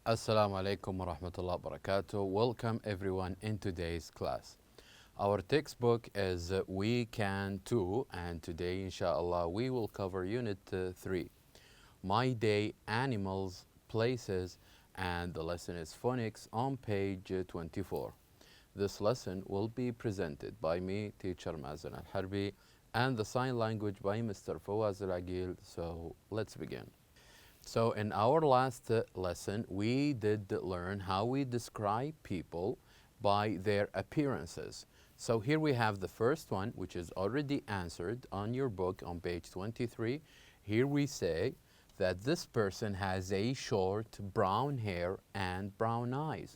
Assalamu alaikum wa rahmatullahi wa barakatuh. Welcome everyone in today's class. Our textbook is We Can Too, and today inshallah we will cover unit 3. My Day, Animals, Places, and the lesson is Phonics on page 24. This lesson will be presented by me, teacher Mazen Al-Harbi, and the sign language by Mr. Fawaz Al-Agil. So let's begin. So in our last lesson, we did learn how we describe people by their appearances. So here we have the first one, which is already answered on your book on page 23. Here we say that this person has a short brown hair and brown eyes.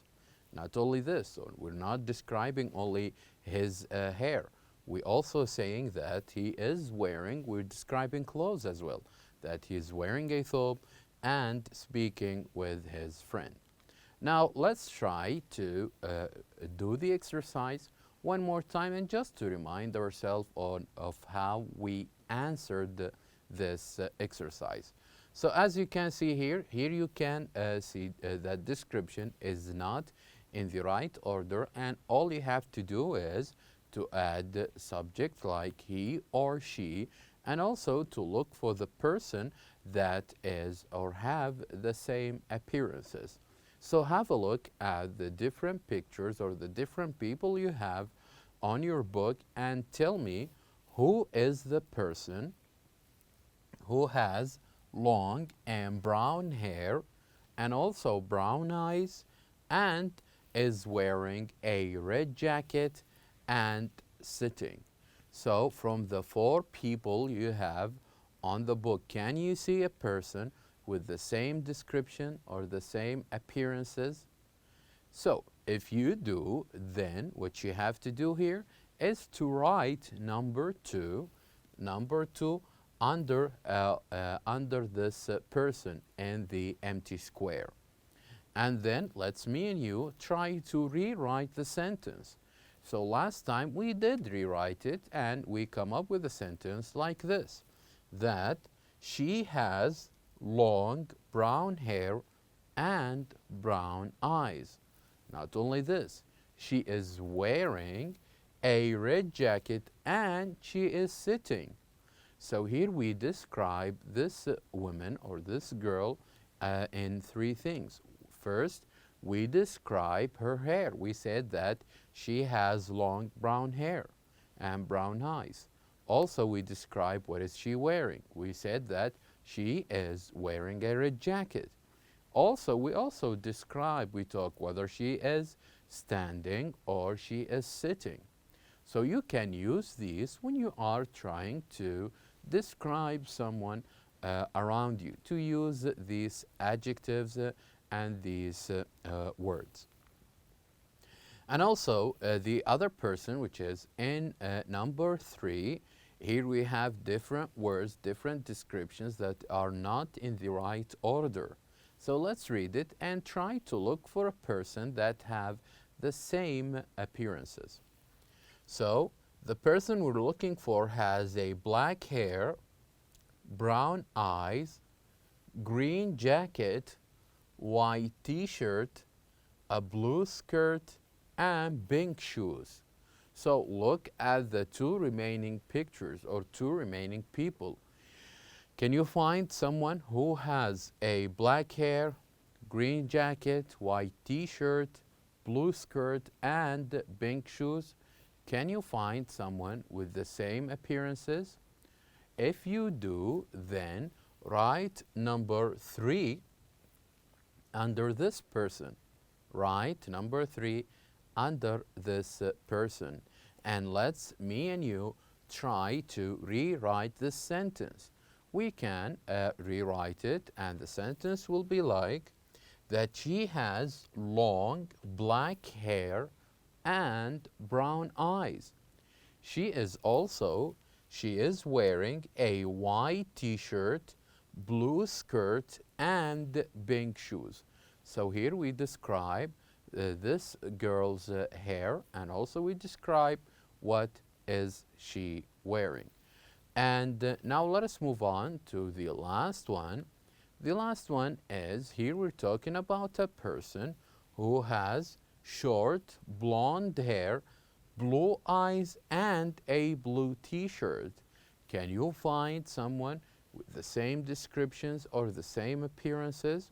Not only this, so we're not describing only his hair. We're also saying that we're describing clothes as well, that he's wearing a thobe and speaking with his friend. Now let's try to do the exercise one more time, and just to remind ourselves of how we answered this exercise. So as you can see here you can see that description is not in the right order, and all you have to do is to add subject like he or she, and also to look for the person that is or have the same appearances. So have a look at the different pictures or the different people you have on your book and tell me who is the person who has long and brown hair and also brown eyes and is wearing a red jacket and sitting. So from the 4 people you have on the book, can you see a person with the same description or the same appearances? So if you do, then what you have to do here is to write number 2 under this person in the empty square. And then let's me and you try to rewrite the sentence. So last time we did rewrite it and we come up with a sentence like this, that she has long brown hair and brown eyes. Not only this, she is wearing a red jacket and she is sitting. So here we describe this woman or this girl in 3 things. First, we describe her hair. We said that she has long brown hair and brown eyes. Also, we describe what is she wearing. We said that she is wearing a red jacket. Also, we describe, we talk whether she is standing or she is sitting. So you can use these when you are trying to describe someone around you, to use these adjectives and these words. And also the other person, which is in number 3, here we have different words, different descriptions that are not in the right order. So let's read it and try to look for a person that have the same appearances. So the person we're looking for has a black hair, brown eyes, green jacket, white t-shirt, a blue skirt, and pink shoes. So look at the 2 remaining pictures or 2 remaining people. Can you find someone who has a black hair, green jacket, white t-shirt, blue skirt, and pink shoes? Can you find someone with the same appearances? If you do, then write number 3 under this person. Write number 3 under this person. And let's, me and you, try to rewrite this sentence. We can rewrite it, and the sentence will be like that she has long black hair and brown eyes. She is wearing a white t-shirt, blue skirt, and pink shoes. So here we describe this girl's hair, and also we describe what is she wearing. And now let us move on to the last one, The last one is, here we're talking about a person who has short blonde hair, blue eyes, and a blue t-shirt. Can you find someone with the same descriptions or the same appearances?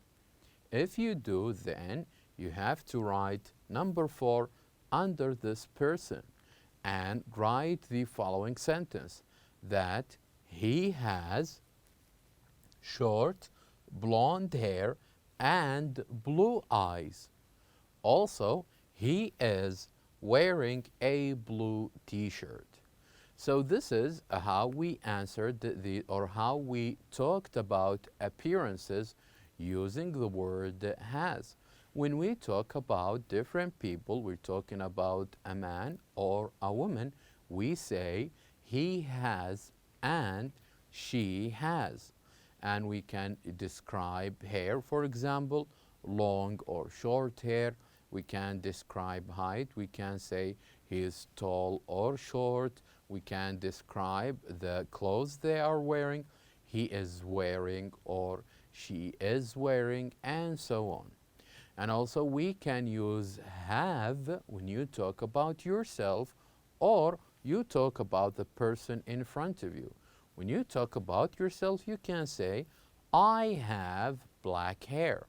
If you do, then you have to write number 4 under this person and write the following sentence, that he has short blonde hair and blue eyes. Also, he is wearing a blue t-shirt. So this is how we answered or how we talked about appearances using the word has. When we talk about different people, we're talking about a man or a woman, we say he has and she has. And we can describe hair, for example, long or short hair. We can describe height. We can say he is tall or short. We can describe the clothes they are wearing. He is wearing or she is wearing, and so on. And also we can use have when you talk about yourself or you talk about the person in front of you. When you talk about yourself, you can say, I have black hair.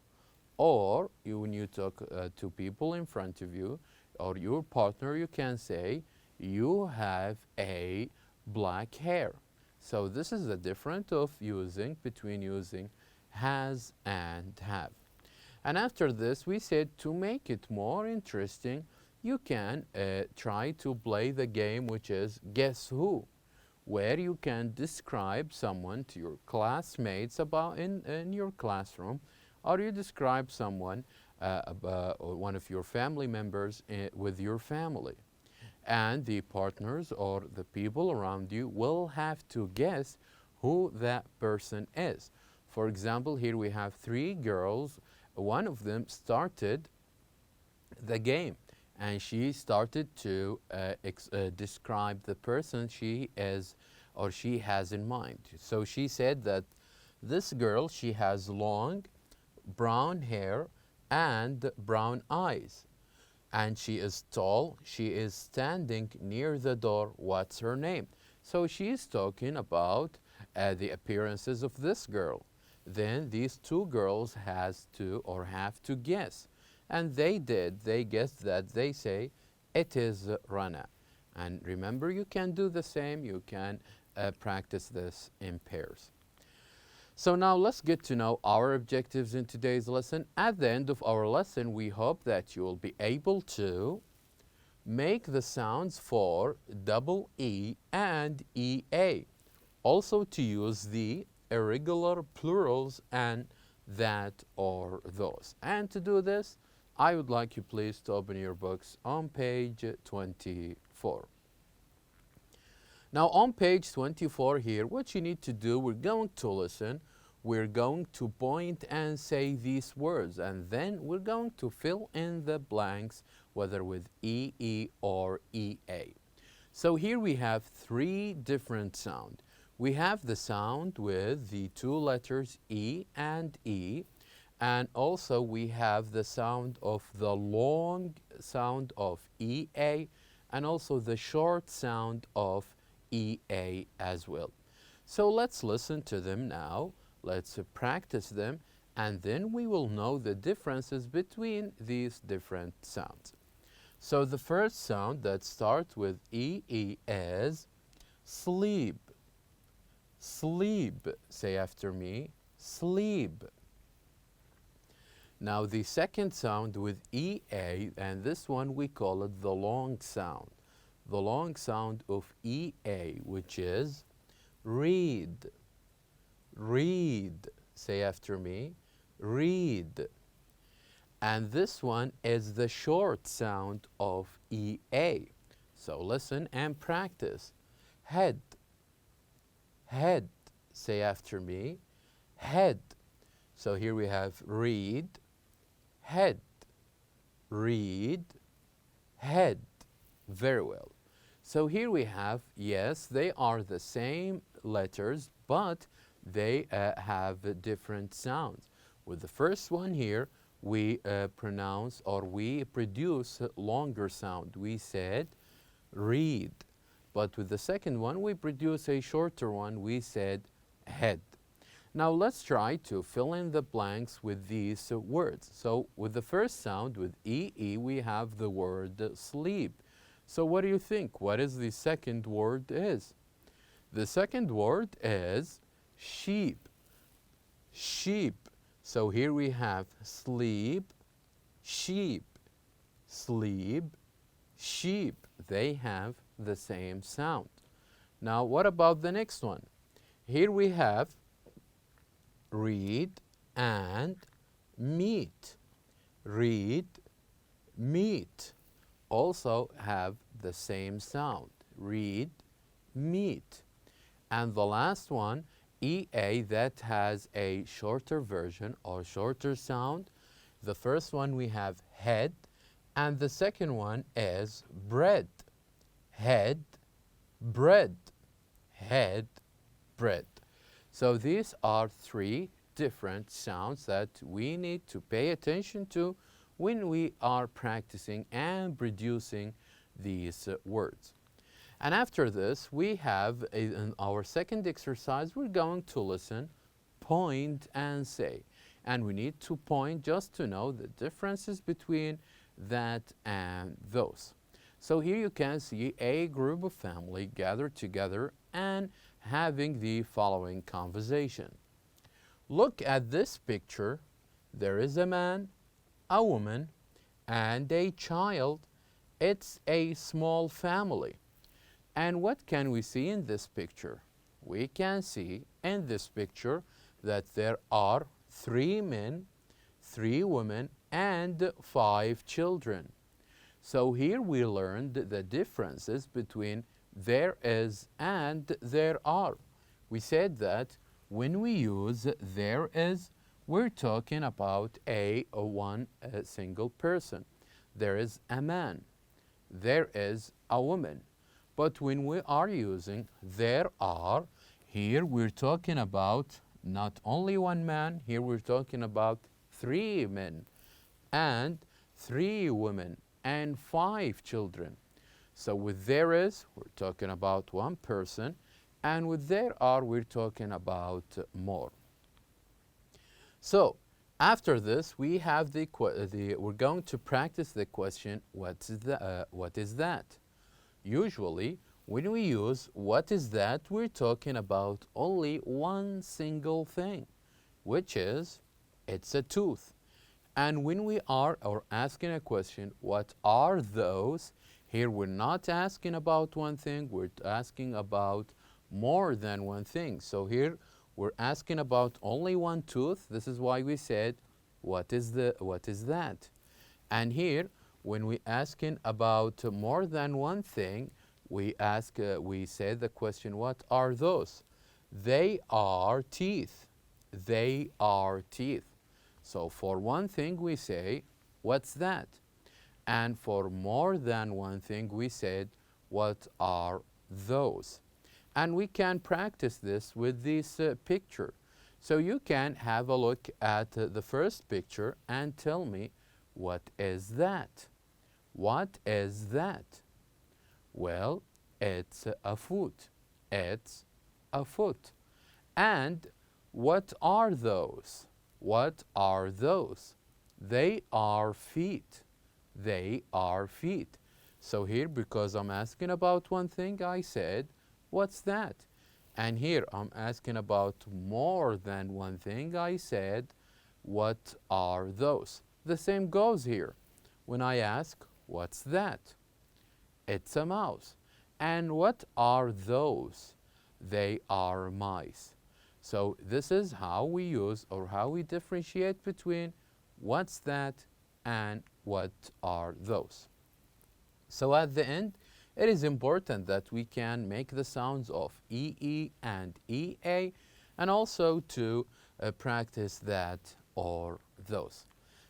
Or when you talk to people in front of you or your partner, you can say, you have a black hair. So this is the difference of between using has and have. And after this, we said to make it more interesting, you can try to play the game, which is Guess Who, where you can describe someone to your classmates about in your classroom, or you describe someone, or one of your family members with your family. And the partners or the people around you will have to guess who that person is. For example, here we have 3 girls. One of them started the game and she started to describe the person she is or she has in mind. So she said that this girl, she has long brown hair and brown eyes. And she is tall, she is standing near the door, what's her name? So she is talking about the appearances of this girl. Then these 2 girls have to guess. And they did, they guessed that. They say, it is Rana. And remember, you can do the same, you can practice this in pairs. So now let's get to know our objectives in today's lesson. At the end of our lesson, we hope that you will be able to make the sounds for double E and EA. Also to use the irregular plurals and that or those. And to do this, I would like you please to open your books on page 24. Now on page 24 here, what you need to do, we're going to listen, we're going to point and say these words, and then we're going to fill in the blanks, whether with EE or EA. So here we have 3 different sounds. We have the sound with the 2 letters E and E, and also we have the sound of the long sound of EA, and also the short sound of EA as well. So let's listen to them now. Let's practice them, and then we will know the differences between these different sounds. So the first sound that starts with EE is sleep. Sleep. Say after me, sleep. Now the second sound with EA, and this one we call it the long sound. The long sound of EA, which is read. Read. Say after me, read. And this one is the short sound of EA. So listen and practice. Head. Head. Say after me, head. So here we have read, head. Read, head. Very well. So here we have, yes, they are the same letters, but they have different sounds. With the first one here, we pronounce or we produce a longer sound. We said read. But with the second one, we produce a shorter one. We said head. Now let's try to fill in the blanks with these words. So with the first sound, with EE, we have the word sleep. So what do you think? What is the second word is? The second word is sheep. Sheep. So here we have sleep, sheep, sleep, sheep. They have the same sound. Now what about the next one? Here we have read and meat. Read, meat. Also have the same sound. Read, meat. And the last one, EA, that has a shorter version or shorter sound. The first one we have head, and the second one is bread. Head, bread. Head, bread. So these are three different sounds that we need to pay attention to when we are practicing and producing these words. And after this, we have in our second exercise, we're going to listen, point, and say. And we need to point just to know the differences between that and those. So here you can see a group of family gathered together and having the following conversation. Look at this picture. There is a man, a woman, and a child. It's a small family. And what can we see in this picture? We can see in this picture that there are 3 men, 3 women, and 5 children. So here we learned the differences between there is and there are. We said that when we use there is, we're talking about a single person. There is a man. There is a woman. But when we are using there are, here we're talking about not only 1 man, here we're talking about 3 men and 3 women and 5 children. So with there is, we're talking about 1 person, and with there are, we're talking about more. So after this, we have we're going to practice the question, what is that? Usually, when we use what is that, we're talking about only 1 single thing, which is it's a tooth. And when we are asking a question, what are those? Here we're not asking about 1 thing, we're asking about more than 1 thing. So here we're asking about only 1 tooth. This is why we said, what is that? And here, when we asking about more than 1 thing, we say the question, what are those? They are teeth. They are teeth. So for 1 thing we say, what's that? And for more than 1 thing we said, what are those? And we can practice this with this picture. So you can have a look at the first picture and tell me, what is that? What is that? Well, it's a foot. It's a foot. And what are those? What are those? They are feet. They are feet. So here, because I'm asking about 1 thing, I said, what's that? And here I'm asking about more than 1 thing, I said, what are those? The same goes here. When I ask, what's that? It's a mouse. And what are those? They are mice. So this is how we use or how we differentiate between what's that and what are those. So at the end, it is important that we can make the sounds of EE and EA, and also to practice that or those.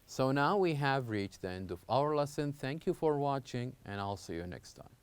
So now we have reached the end of our lesson. Thank you for watching, and I'll see you next time.